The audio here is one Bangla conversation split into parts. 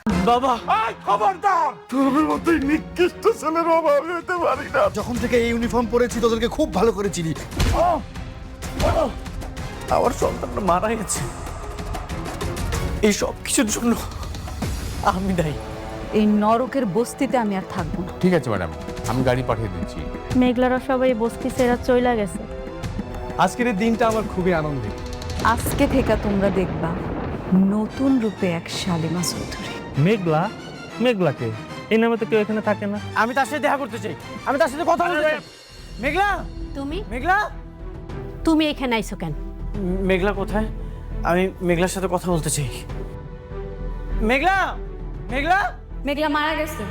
বাবা খবরদার, তোর মতোই নিকৃষ্ট ছেলের অভাব হতে পারি না। যখন থেকে এই ইউনিফর্ম পরেছি তোদেরকে খুব ভালো করে চিনি। আমার সন্তানটা মারা গেছে, এই সব কিছুর জন্য আমি দায়ী। এই নরকের বস্তিতে আমি আর থাকবো না। ঠিক আছে ম্যাডাম, আমি গাড়ি পাঠিয়ে দিচ্ছি। মেঘলারা সবাই বস্তি সেরা চইলা গেছে। আজকের এই দিনটা আমার খুবই আনন্দিত। আজকে থেকে তোমরা দেখবা নতুন রূপে এক শালিমা চৌধুরী। মেঘলা? মেঘলাকে? এই নামে তো কেউ এখানে থাকে না। আমি তার সাথে দেখা করতে চাই, আমি তার সাথে কথা বলতে চাই। মেঘলা, তুমি মেঘলা, তুমি এখানে আইছো কেন? মেঘলা কোথায়? আমি মেঘলার সাথে কথা বলতে চাই। মেঘলা, মেঘলা, মেঘলা মারা গেছে।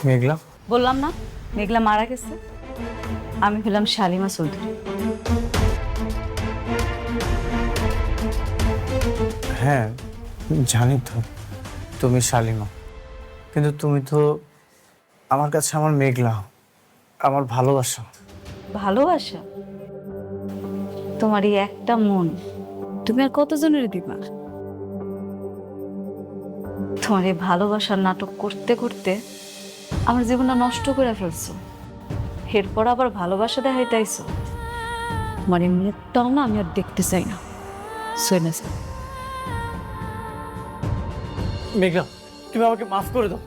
মেঘলা, বললাম না মেঘলা মারা গেছে। আমি হলাম শালিমা চৌধুরী। হ্যাঁ জানি তো তুমি শালিমা, কিন্তু তুমি তো আমার কাছে আমার মেঘলা, আমার ভালোবাসা। ভালোবাসা? তোমার এই একটা মন তুমি আর কতজনের দিবা? তোমার এই ভালোবাসার নাটক করতে করতে আমার জীবনটা নষ্ট করে ফেলছো। এরপর আবার ভালোবাসা দেখাইতে আইছো। মানে মুখটাও না আমি আর দেখতে চাই না। শুনে মেঘলা, তুমি আমাকে মাফ করে দাও,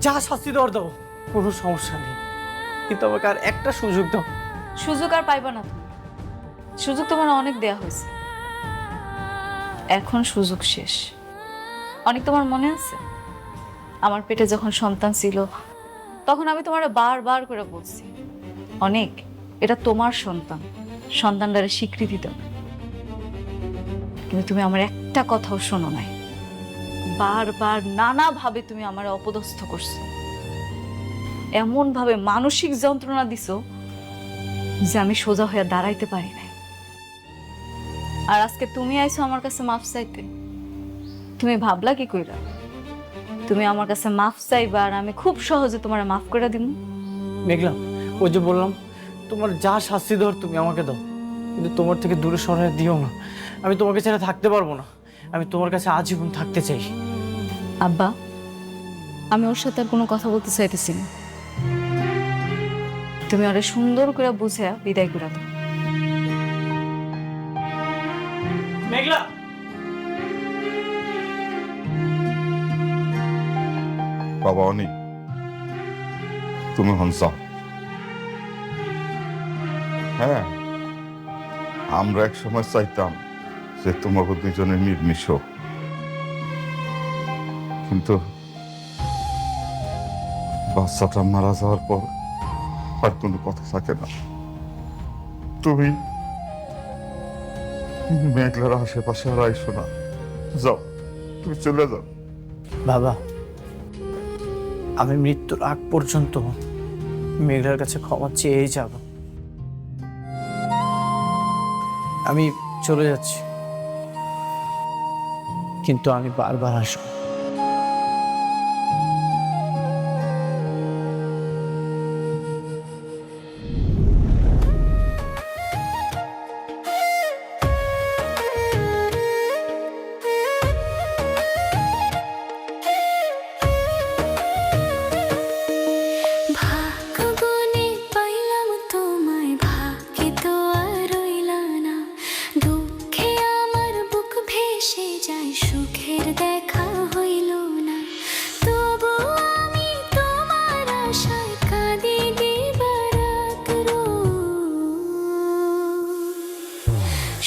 যা শাস্তি দেওয়ার দাও, কোনো সমস্যা নেই, কিন্তু আমাকে আর একটা সুযোগ দাও। সুযোগ আর পাইবা না তুমি। সুযোগ তোমার অনেক দেয়া হয়েছে, এখন সুযোগ শেষ। অনেক তোমার মনে আছে আমার পেটে যখন সন্তান ছিল তখন আমি তোমার বারবার করে বলছি, অনেক এটা তোমার সন্তান, সন্তানটারে স্বীকৃতি দাও। কিন্তু তুমি আমার একটা কথাও শোনো নাই। বারবার নানাভাবে তুমি আমার অপদস্থ করছো, এমন ভাবে মানসিক যন্ত্রণা দিছো যে আমি সোজা হয়ে দাঁড়াইতে পারি নাই। আর আজকে তুমি আইছো আমার কাছে মাফ চাইতে। তুমি ভাবলা কি কইরা তুমি আমার কাছে মাফ চাইবা আর আমি খুব সহজে তোমার মাফ করে দিব? মেঘলা, ওই যে বললাম তোমার যা শাস্তি দেওয়ার তুমি আমাকে দাও, কিন্তু তোমার থেকে দূরে সরাই দিও না। আমি তোমাকে ছেড়ে থাকতে পারবো না, আমি তোমার কাছে আজীবন থাকতে চাই। আব্বা, আমি ওর সাথে আর কোনো কথা বলতে চাইতেছি না। তুমি ওরে সুন্দর করে বুঝে বিদায় করে দাও। মেঘলা, বাবা অনি, তুমি হনসাও। হ্যাঁ, আমরা এক সময় চাইতাম যে তোমাকে দুজনে নির্মিষ হোক, কিন্তু বাচ্চাটা মারা যাওয়ার পর আর কোনো কথা থাকে না। তুমি মেঘলার আশেপাশে আর আইসো না, যাও, তুমি চলে যাও। বাবা, আমি মৃত্যুর আগ পর্যন্ত মেঘলার কাছে ক্ষমা চেয়েই যাব। আমি চলে যাচ্ছি, কিন্তু আমি বারবার আসবো। ভাগ্যগুণে পাইলাম তোমায়, ভাগ্যে তো আর রইলা না। দুঃখে আমার বুক ভেসে যায়, সুখের দেখা হইল না। তবু আমি তোমার আশায় কাঁদি দিবারাত রোজ।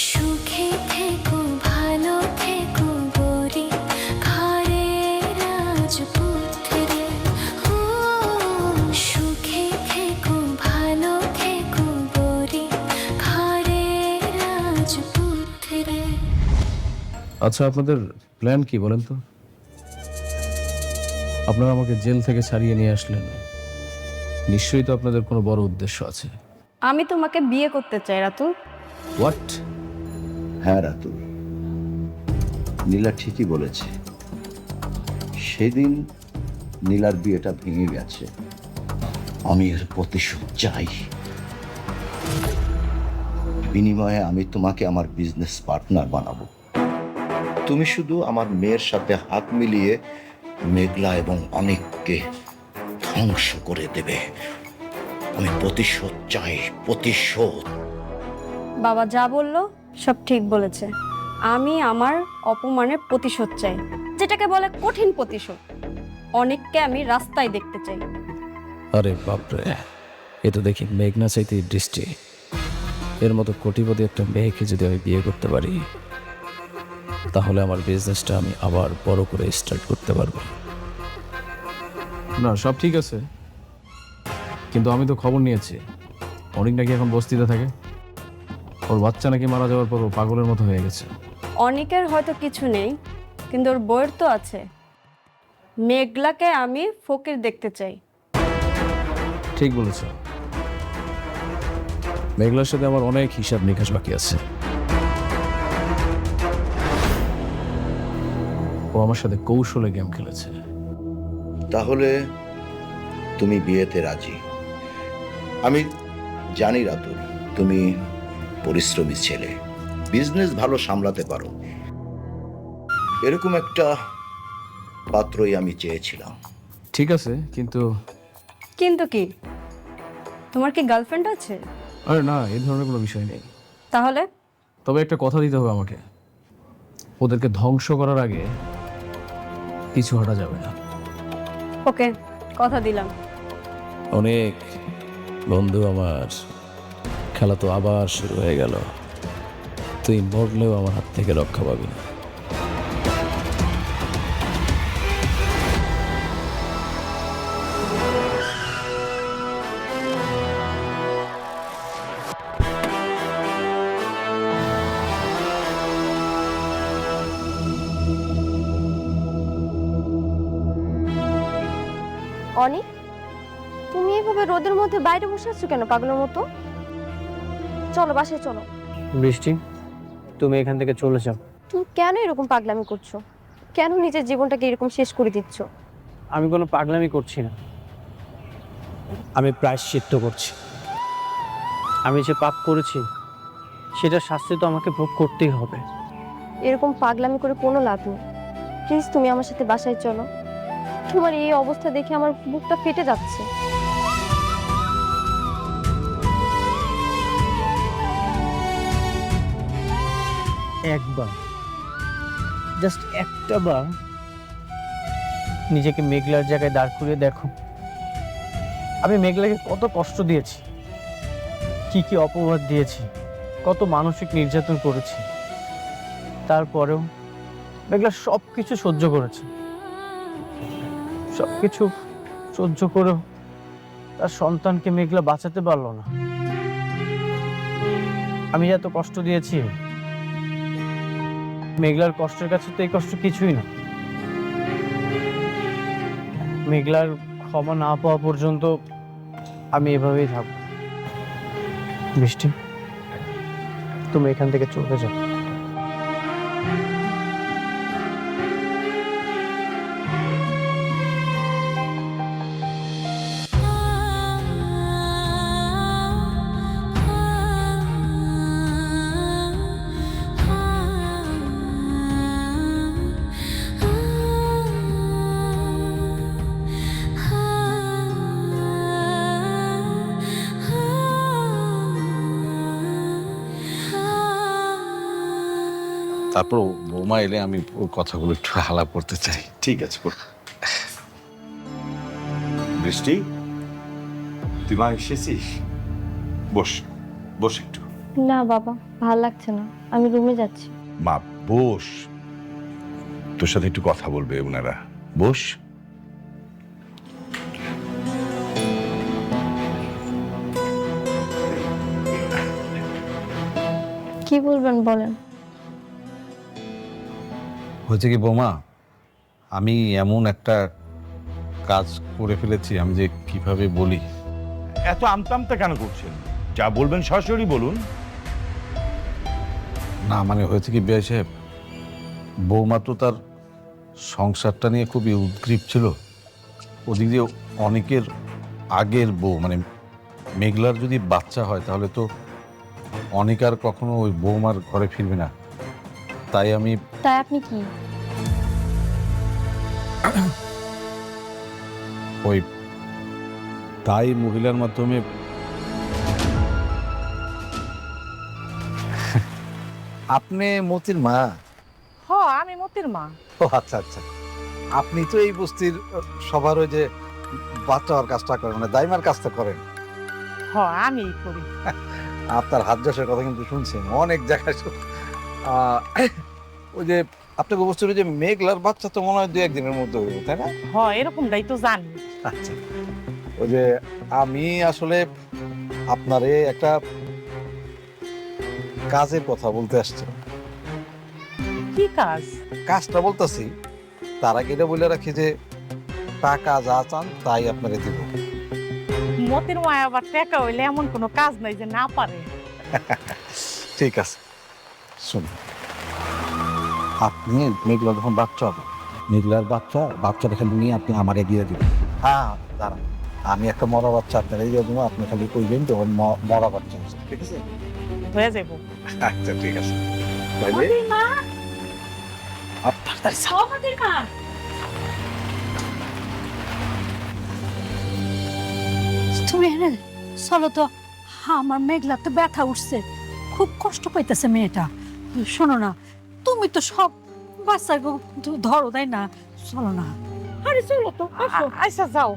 সুখে থেকো, ভালো থেকো গরি, ঘরে রাজপুত্রে। ও সুখে থেকো, ভালো থেকো গরি, ঘরে রাজপুত্রে। আচ্ছা, আপনাদের প্ল্যান কি বলেন তো? আপনারা আমাকে জেল থেকে ছাড়িয়ে নিয়ে আসলেন, নিশ্চয়ই তো আপনাদের কোনো বড় উদ্দেশ্য আছে। আমি তোমাকে বিয়ে করতে চাই রাতুল। হোয়াট? হ্যাঁ রাতুল, নীলা ঠিকই বলেছে। সেদিন নীলার বিয়েটা ভেঙে গেছে। আমি এর প্রতিশোধ চাই। বিনিময়ে আমি তোমাকে আমার বিজনেস পার্টনার বানাবো। তুমি শুধু আমার মেয়ের সাথে হাত মিলিয়ে মেঘলা এবং অনেককে ধ্বংস করে দেবে। আমি প্রতিশোধ চাই, প্রতিশোধ। বাবা যা বললো সব ঠিক বলেছে। আমি আমার অপমানের প্রতিশোধ চাই, যেটাকে বলে কঠিন প্রতিশোধ। অনেককে আমি রাস্তায় দেখতে চাই। আরে বাপরে, এ তো দেখি মেঘনা চাইতে দৃষ্টি। এর মতো কোটিপতি একটা মেয়েকে যদি আমি বিয়ে করতে পারি, তাহলে আমার বিজনেসটা আমি আবার বড় করে স্টার্ট করতে পারবো। না, সব ঠিক আছে, কিন্তু আমি তো খবর নিয়েছি অনেক নাকি এখন বস্তিতে থাকে। ওর বাচ্চা নাকি মারা যাওয়ার পর ও পাগলের মতো হয়ে গেছে। অনেকের হয়তো কিছু নেই, কিন্তু ওর বইয়ের তো আছে। মেঘলাকে আমি ফকির দেখতে চাই। ঠিক বলেছ, মেঘলার সাথে আমার অনেক হিসাব নিকাশ বাকি আছে। ও আমার সাথে কৌশলে গেম খেলেছে। তাহলে তুমি বিয়েতে রাজি? আমি জানি রাতুল, তুমি পরিশ্রমী ছেলে, বিজনেস ভালো সামলাতে পারো। এরকম একটা পাত্রই আমি চেয়েছিলাম। ঠিক আছে, কিন্তু কিন্তু কি, তোমার কি গার্লফ্রেন্ড আছে? আরে না, এই ধরনের কোনো বিষয় নেই। তাহলে তবে একটা কথা দিতে হবে আমাকে, ওদেরকে ধ্বংস করার আগে কিছু হটা যাবে না। ওকে, কথা দিলাম। অনেক বন্ধু আমার, খেলা তো আবার শুরু হয়ে গেল। তুই মরলেও আমার হাত থেকে রক্ষা পাবি না। অনিক, তুমি এভাবে রোদের মধ্যে বাইরে বসে আছো কেন পাগলের মতো? চলো বাসায় চলো। বৃষ্টি, তুমি এখান থেকে চলে যাও। তুমি কেন এরকম পাগলামি করছো? কেন নিজের জীবনটাকে এরকম শেষ করে দিচ্ছ? আমি কোনো পাগলামি করছি না, আমি প্রায়শ্চিত্ত করছি। আমি যে পাপ করেছি সেটা শাস্তি তো আমাকে ভোগ করতেই হবে। এরকম পাগলামি করে কোনো লাভ নেই। প্লিজ তুমি আমার সাথে বাসায় চলো। তোমার এই অবস্থা দেখে আমার বুকটা ফেটে যাচ্ছে। একবার, জাস্ট একটা বার নিজেকে মেঘলার জায়গায় দাঁড় করিয়ে দেখো। আমি মেঘলাকে কত কষ্ট দিয়েছি, কি কি অপবাদ দিয়েছি, কত মানসিক নির্যাতন করেছি। তারপরেও মেঘলা সব কিছু সহ্য করেছে। সবকিছু সহ্য করেও তার সন্তানকে মেঘলা বাঁচাতে পারলো না। আমি এত কষ্ট দিয়েছি, মেঘলার কষ্টের কাছে তো এই কষ্ট কিছুই না। মেঘলার ক্ষমা না পাওয়া পর্যন্ত আমি এভাবেই থাকবো। বৃষ্টি, তুমি এখান থেকে চলে যাও। তারপর বৌমা এলে আমি ওর কথাগুলো একটু আলাপ করতে চাই। ঠিক আছে, বৃষ্টি, তুই মা এসেছিস? বস, বস একটু। না বাবা, ভাল লাগছে না, আমি রুমে যাচ্ছি। মা বস, তোর সাথে একটু কথা বলবে ওনারা। বস। কি বলবেন বলেন। হয়েছে কি বৌমা, আমি এমন একটা কাজ করে ফেলেছি, আমি যে কিভাবে বলি। এত আমতামতা কেন করছেন? যা বলবেন সরাসরি বলুন। না মানে হয়েছে কি বিআই সাহেব, বৌমা তো তার সংসারটা নিয়ে খুবই উদ্গ্রীব ছিল। ওদিক দিয়ে অনেকের আগের বউ মানে মেঘলার যদি বাচ্চা হয় তাহলে তো অনেক আর কখনো ওই বৌমার ঘরে ফিরবে না। তাই আমি তাই আপনি কি ওই তাই মহিলার মাধ্যমে আপনি মতির মা? হ আমি মতির মা। ও আচ্ছা আচ্ছা, আপনি তো এই বস্তির সবার ওই যে বাচ্চা হওয়ার কাজটা করেন, মানে দাইমার কাজটা করেন। হ আমি করি। আপনার হাত যশের কথা কিন্তু শুনছেন অনেক জায়গায়। ওই যে আপনাকে বস্তির ওই যে মেঘলার বাচ্চা তো মনে হয় 2-1 দিনের মধ্যে হইব, তাই না? হ এরকমটাই তো জানি। আচ্ছা, ওই যে আমি আসলে আপনারে একটা কাজের কথা বলতে আসছি। কি কাজ? কাজটা বলতেছি তার আগে এটা বলে রাখি যে টাকা যা চান তাই আপনাকে দিব। মতির মা আবার টাকা হইলে এমন কোনো কাজ নাই যে না পারে। ঠিক আছে, শুনুন, আপনি মেঘলা যখন বাচ্চা হবে, মেঘলার বাচ্চাটা খালি নিয়ে আপনি আমাকে দিয়ে দিবেন। হ্যাঁ দাঁড়ান, আমি একটা মরা বাচ্চা আপনাকে দিয়ে দেবো, আপনি খালি কইবেন তখন মরা বাচ্চা হচ্ছে, ঠিক আছে? হয়ে যাবো। আচ্ছা ঠিক আছে, তাইলে তুমি এনে চলো তো, আমার মেঘলাতে ব্যথা উঠছে, খুব কষ্ট পাইতেছে মেয়েটা। শোনো না, তুমি তো সব বাচ্চা ধরো তাই না, চলো না। আরে চলো তো, আচ্ছা যাও।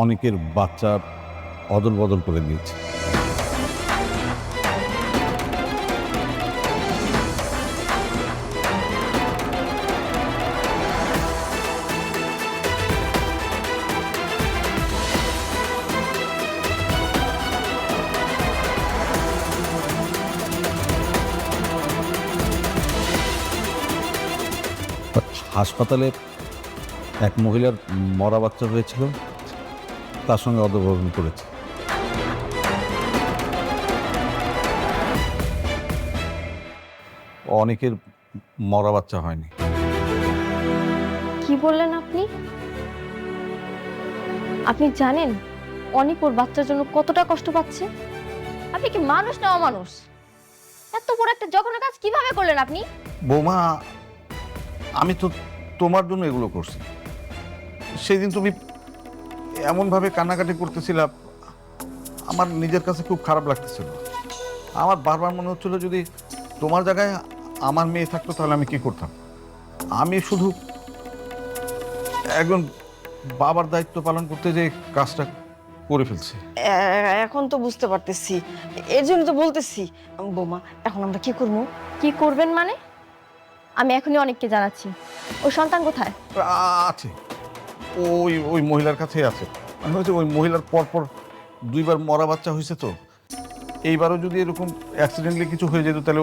অনেকের বাচ্চা অদল বদল করে দিয়েছে। হাসপাতালে এক মহিলার মরা বাচ্চা হয়েছিল, তার সঙ্গে অদবরণ করেছে। অনেকের মরা বাচ্চা হয়নি। কি বললেন আপনি? আপনি জানেন অনেক ওর বাচ্চার জন্য কতটা কষ্ট পাচ্ছে? আপনি কি মানুষ না অমানুষ? এত বড় একটা জঘন্য কাজ কিভাবে করলেন আপনি? বৌমা, আমি তো তোমার জন্য এগুলো করছি। সেদিন তুমি এমনভাবে কান্নাকাটি করতেছিলাম, আমার নিজের কাছে খুব খারাপ লাগতেছিল। আমার বারবার মনে হচ্ছিল যদি তোমার জায়গায় আমার মেয়ে থাকতো তাহলে আমি কি করতাম। আমি শুধু একজন বাবার দায়িত্ব পালন করতে যে কাজটা করে ফেলছি। এখন তো বুঝতে পারতেছি, এর জন্য তো বলতেছি। বৌমা, এখন আমরা কি করবো? কি করবেন মানে? আমি এখনই অনেককে জানাচ্ছি। ওর সন্তান কোথায়? আছে, ওই ওই মহিলার কাছেই আছে। মানে হয়েছে ওই মহিলার পরপর 2বার মরা বাচ্চা হয়েছে, তো এইবারও যদি এরকম অ্যাক্সিডেন্টলি কিছু হয়ে যেত তাহলে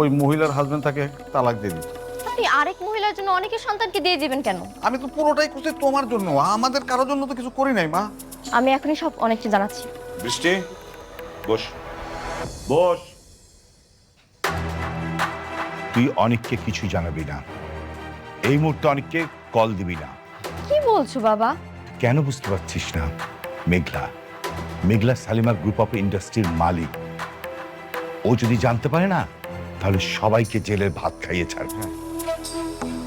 ওই মহিলার হাজবেন্ড তাকে তালাক দিয়ে দিত। আপনি আরেক মহিলার জন্য অনেকের সন্তানকে দিয়ে দিবেন কেন? আমি তো পুরোটাই করছি তোমার জন্য, আমাদের কারোর জন্য তো কিছু করি নাই মা। আমি এখনই সব অনেককে জানাচ্ছি। বৃষ্টি, বস বস। তুই অনেককে কিছু জানাবি না, এই মুহূর্তে অনেককে কল দিবি না। কি বলছো বাবা? কেন বুঝতে পারছিস না? মেঘলা সালিমার গ্রুপ অফ ইন্ডাস্ট্রির মালিক। ও যদি জানতে পারে না তাহলে সবাইকে জেলের ভাত খাইয়ে ছাড়বে।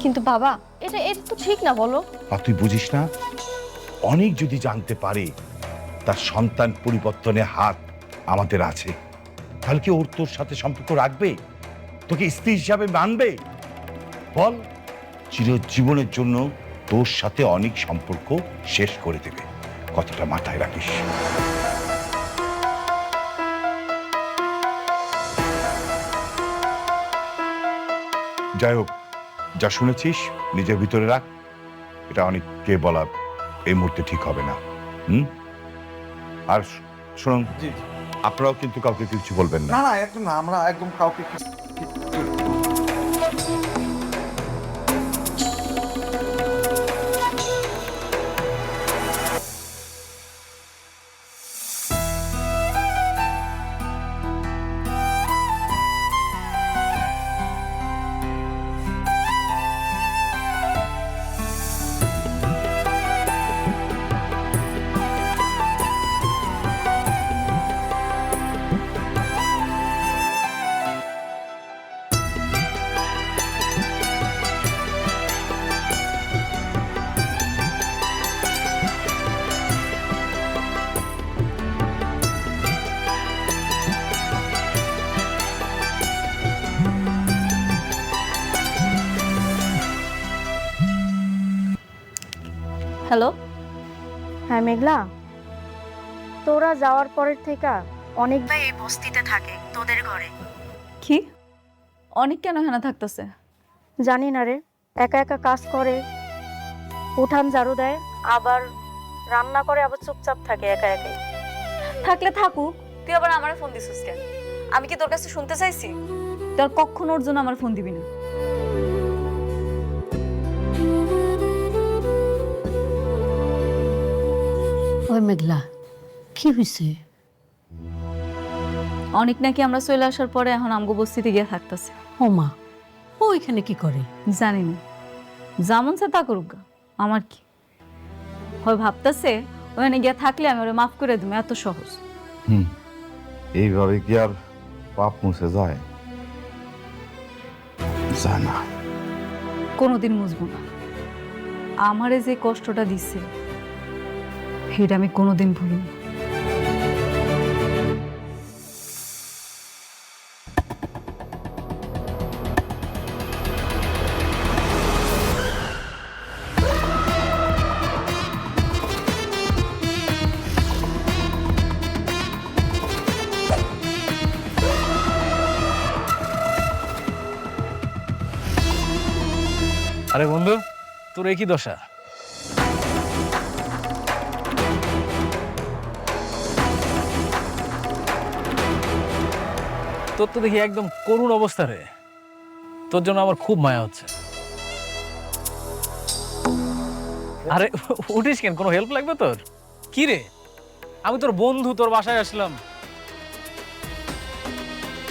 কিন্তু বাবা, এটা তো ঠিক না, বলো। আর তুই বুঝিস না? অনেক যদি জানতে পারে তার সন্তান পরিবর্তনে হাত আমাদের আছে, তাহলে কি ওর তোর সাথে সম্পর্ক রাখবে? তোকে স্ত্রী হিসাবে মানবে? বল, চিরজীবনের জন্য তোর সাথে অনেক সম্পর্ক শেষ করে দেবে। কথাটা মাথায় রাখিস। যাই হোক, যা শুনেছিস নিজের ভিতরে রাখ। এটা অনেককে বলা এই মুহূর্তে ঠিক হবে না। আর শুনুন, আপনারাও কিন্তু কাউকে কিছু বলবেন না। না না, একদম না, আমরা একদম কাউকে হ্যালো। হ্যাঁ মেঘলা, তোরা যাওয়ার পরের থেকে অনেক ভাই এই বস্তিতে থাকে তোদের ঘরে। কি? অনেক কেন এখানে থাকতেছে? জানি না রে, একা একা কাজ করে, উঠান ঝাড়ু দেয়, আবার রান্না করে, আবার চুপচাপ থাকে একা একাই। থাকলে থাকুক, তুই আবার আমার ফোন দিছিস কেন? আমি কি তোর কাছে শুনতে চাইছি? তোর কখনো ওর জন্য আমার ফোন দিবি না। ওই মেঘলা, কি হয়েছে? অনেক নাকি আমরা চলে আসার পরে এখন আমগো বস্তিতে গিয়ে থাকতেছে। ও মা, ও এখানে কি করে? জানি না, যেমন সে তা করুক গা, আমার কি। হয় ভাবতেছে ওখানে গিয়ে থাকলে আমি ওরা মাফ করে দেবো, এত সহজ। এইভাবে কি আর পাপ মুছে যায়? যায় না। কোনোদিন মুছবো না। আমারে যে কষ্টটা দিচ্ছে সেটা আমি কোনোদিন ভুলি না। আরে বন্ধু, তোর এই কি দশা? তোর তো দেখি একদম করুণ অবস্থা রে। তোর জন্য আমার খুব মায়া হচ্ছে। আরে উঠিস কেন? কোনো হেল্প লাগবে তোর? কি রে, আমি তোর বন্ধু, তোর বাসায় আসলাম।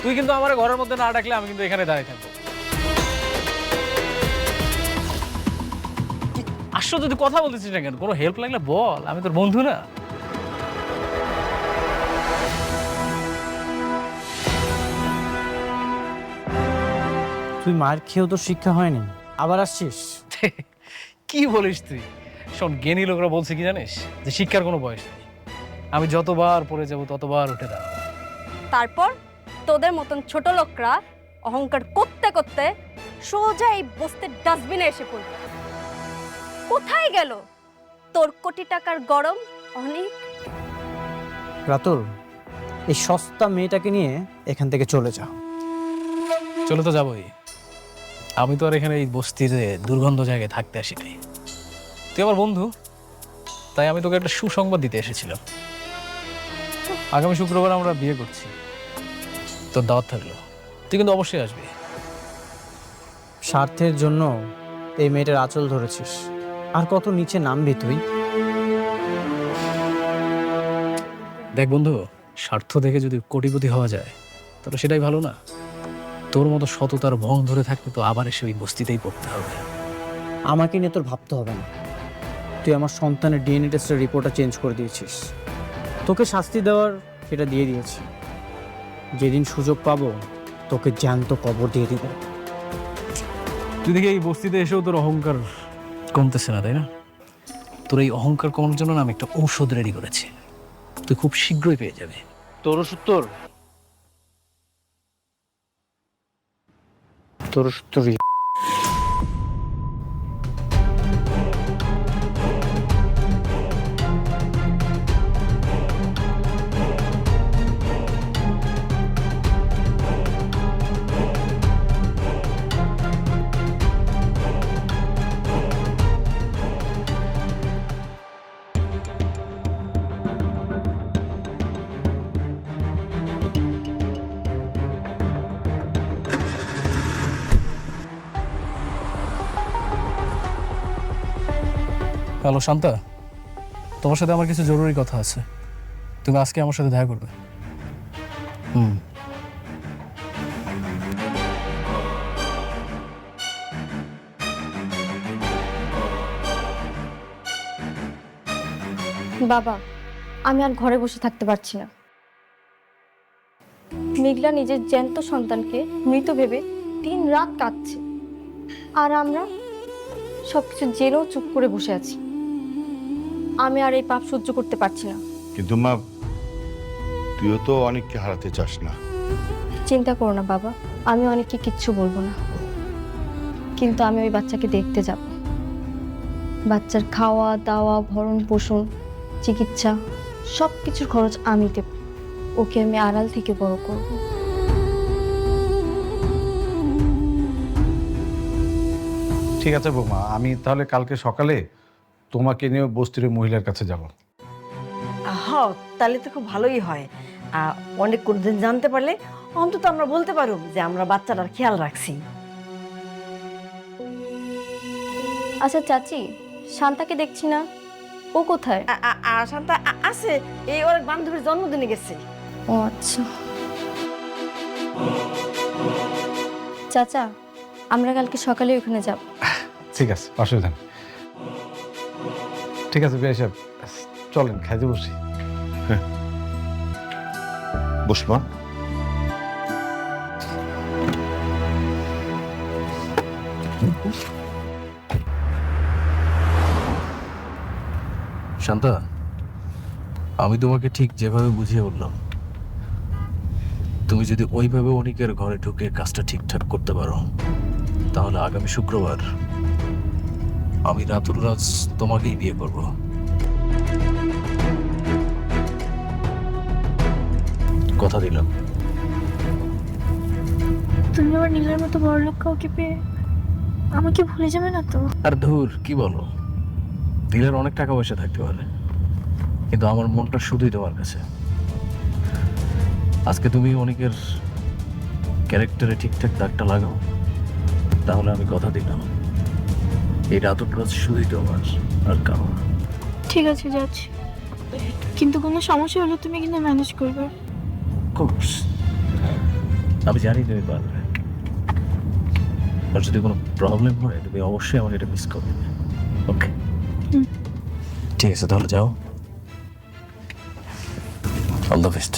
তুই কিন্তু আমার ঘরের মধ্যে না ডাকলে আমি কিন্তু এখানে দাঁড়িয়ে থাকবো। আশ্চর্য, তুই কথা বলতেছিস না কেন? কোনো হেল্প লাগলে বল, আমি তোর বন্ধু না? তুই মার খেয়েও তো শিক্ষা হয়নি, আবার আসছিস? কি বলিস তুই? শোন, জ্ঞানী লোকরা বলছে কি জানিস, যে শিক্ষার কোনো বয়স নেই। আমি যতবার পড়ে যাব ততবার উঠে দাঁড়াবো। তারপর তোদের মতন ছোট লোকরা অহংকার করতে করতে সোজা এই বস্তির ডাস্টবিনে এসে পড়বে। কোথায় গেল তোর কোটি টাকার গরম? অনেক রাতুল, এই সস্তা মেয়েটাকে নিয়ে এখান থেকে চলে যা। চলে তো যাবোই। আমি তো আর এখানে এই বস্তির দুর্গন্ধ জায়গায় থাকতে আসিনি। তুই আমার বন্ধু, তাই আমি তোকে একটা সুসংবাদ দিতে এসেছিলাম। আগামী শুক্রবার আমরা বিয়ে করছি। তোর দাওয়াত থাকলো, তুই কিন্তু অবশ্যই আসবি। স্বার্থের জন্য এই মেয়েটার আঁচল ধরেছিস, আর কত নিচে নামবি তুই? দেখ বন্ধু, স্বার্থ দেখে যদি কোটিপতি হওয়া যায় তাহলে সেটাই ভালো না? তোর মতো সততার ভং ধরে থাকতে তো আবার এসে ওই বস্তিতেই পড়তে হবে। আমাকে নিয়ে তোর ভাবতে হবে না। তুই আমার সন্তানের ডিএনএ টেস্টের রিপোর্টটা চেঞ্জ করে দিয়েছিস। তোকে শাস্তি দেওয়ার সেটা দিয়ে দিয়েছি। যেদিন সুযোগ পাবো তোকে জ্যান্ত কবর দিয়ে দিব। তুই দেখি এই বস্তিতে এসেও তোর অহংকার কমতেছে না, তাই না? তোর এই অহংকার কমানোর জন্য না আমি একটা ঔষধ রেডি করেছি, তুই খুব শীঘ্রই পেয়ে যাবে। তোর ওষুধ তোর ওষুধ তোরই। হ্যালো শান্তা, তোমার সাথে আমার কিছু জরুরি কথা আছে। তুমি আজকে আমার সাথে দেখা করবে। বাবা, আমি আর ঘরে বসে থাকতে পারছি না। মেঘলা নিজের জ্যান্ত সন্তানকে মৃত ভেবে দিন রাত কাঁদছে, আর আমরা সবকিছু জেনেও চুপ করে বসে আছি। আমি আর এই পাপ সহ্য করতে পারছি না। কিন্তু মা, তুইও তো অনেককে হারাতে চাস না। চিন্তা করো না বাবা, আমি অনেককে কিচ্ছু বলবো না, কিন্তু আমি ওই বাচ্চাকে দেখতে যাব। বাচ্চার খাওয়া দাওয়া ভরণ পোষণ চিকিৎসা সব কিছুর খরচ আমি দেব। ওকে আমি আড়াল থেকে বড় করব। ঠিক আছে বৌমা, আমি তাহলে কালকে সকালে তোমাকে নিয়ে বস্তির মহিলার কাছে যাব। হ্যাঁ, তাহলে তো খুব ভালোই হয়। অনেক দিন জানতে পারলে অন্তত আমরা বলতে পারব যে আমরা বাচ্চাটার খেয়াল রাখছি। আচ্ছা চাচি, শান্তাকে দেখছি না, ও কোথায়? আর শান্তা আছে, এই ওর বান্ধবীর জন্মদিনে গেছে। ও আচ্ছা। চাচা, আমরা কালকে সকালে ওখানে যাব। ঠিক আছে, অসুবিধা নেই। ঠিক আছে বিআই সাহেব, চলেন খাইতে বসি। বুঝবা শান্তা, আমি তোমাকে ঠিক যেভাবে বুঝিয়ে বললাম, তুমি যদি ওইভাবে অনিকের ঘরে ঢুকে কাজটা ঠিকঠাক করতে পারো, তাহলে আগামী শুক্রবার আমি রাতুল রাজ তোমাকেই বিয়ে করব। কথা দিলাম। তুমি আমার নীলের মতো বড় লোক কাউকে পেয়ে আমাকে ভুলে যাবে না তো? আর ধুর, কি বলো, দিলের অনেক টাকা পয়সা থাকতে পারে, কিন্তু আমার মনটা শুধুই তোমার কাছে। আজকে তুমি অনেকের ক্যারেক্টারে ঠিকঠাক দাগটা লাগাও, তাহলে আমি কথা দিলাম এই রাতুল রাজ শুধুই তোমার, আর কারো না। ঠিক আছে যাচ্ছি, কিন্তু কোনো সমস্যা হলে তুমি কিন্তু ম্যানেজ করবে। কোর্স আমি জানি তুমি পারবে, আর যদি কোনো প্রবলেম হয় তুমি অবশ্যই আমাকে এটা মিস করবে। ওকে, ঠিক আছে, তাহলে যাও। All the best.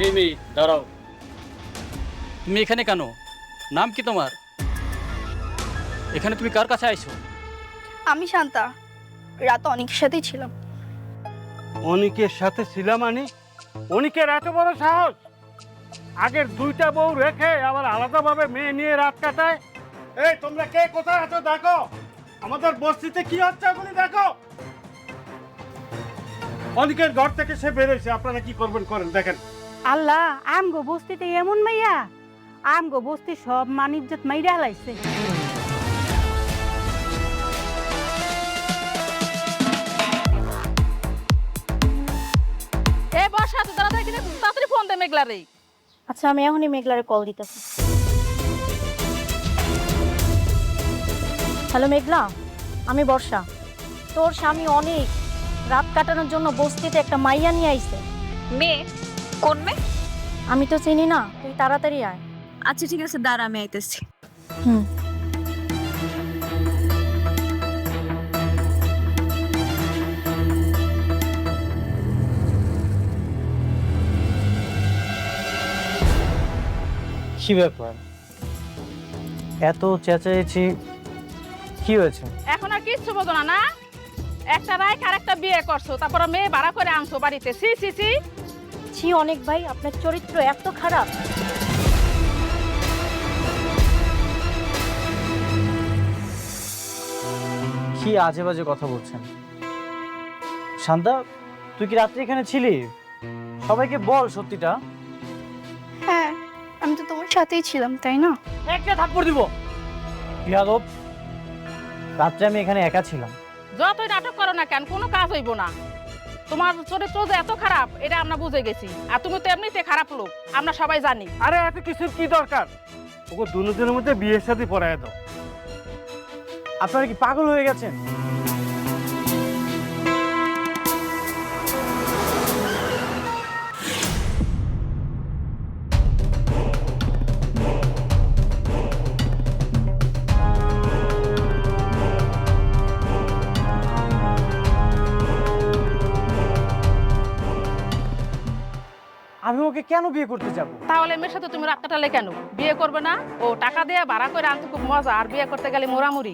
এই মেয়ে দাঁড়াও, তুমি এখানে কেন? নাম কি তোমার? এখানে তুমি কার কাছে আইছো? আমি শান্তা, রাত অনেকের সাথেই ছিলাম। অনিকের সাথে ছিলাম? মানে অনিকের এত বড় সাহস, আগের দুইটা বউ রেখে আবার আলাদাভাবে মেয়ে নিয়ে রাত কাটায়। এই তোমরা কে কোথায় আছো দেখো, আমাদের বস্তিতে কি হচ্ছে এখনই দেখো। অনিকের ঘর থেকে সে বেরোইছে, আপনারা কি করবেন করেন, দেখেন। আল্লাহ, আমগো বস্তিতে এমন মাইয়া, আমগো বস্তি সব মান ইজ্জত মাইরা হালাইছে। এই বর্ষা, তুই তাড়াতাড়ি ফোন দে মেঘলারে। আচ্ছা, আমি এখনই মেঘলারে কল দিতেছি। হ্যালো মেঘলা, আমি বর্ষা। তোর স্বামী অনেক রাত কাটানোর জন্য বস্তিতে একটা মাইয়া নিয়ে আইছে। মেয়ে? কোন মেয়ে? আমি তো চিনি না, তুই তাড়াতাড়ি আয়। আচ্ছা ঠিক আছে, দাঁড়া, আমি আইতেছি। হুম। কি ব্যাপার, এত চেঁচাইছি, কি হয়েছে? এখন আর কিচ্ছু বোঝো না না? একটা রায় আর একটা বিয়ে করছো, তারপর মেয়ে ভাড়া করে আনছো বাড়িতে। সি সি সি। ছি অনেক ভাই, আপনার চরিত্র এত খারাপ। কি আজে বাজে কথা বলছেন? শান্তা, তুই কি রাত্রে এখানে ছিলি? সবাইকে বল সত্যিটা। হ্যাঁ, আমি তো তোমার সাথেই ছিলাম, তাই না? একটা থাপ্পড় দিব। বিয়াদব, রাত্রে আমি এখানে একা ছিলাম। যতই নাটক করো না কেন, কোনো কাজ হইব না। তোমার চরিত্র যে এত খারাপ এটা আমরা বুঝে গেছি, আর তুমি তো এমনিতে খারাপ লোক, আমরা সবাই জানি। আরে এত কিছুর কি দরকার, ওকে দুজনের মধ্যে বিয়ের সাথে পড়ায় দাও। আপনারা কি পাগল হয়ে গেছেন? আমি ওকে কেন বিয়ে করতে যাব? তাহলে মেয়ের সাথে তুমি রাত কাটালে কেন? বিয়ে করবে না? ও টাকা দিয়ে ভাড়া করে আনতে খুব মজা, আর বিয়ে করতে গেলে মোরামুরি।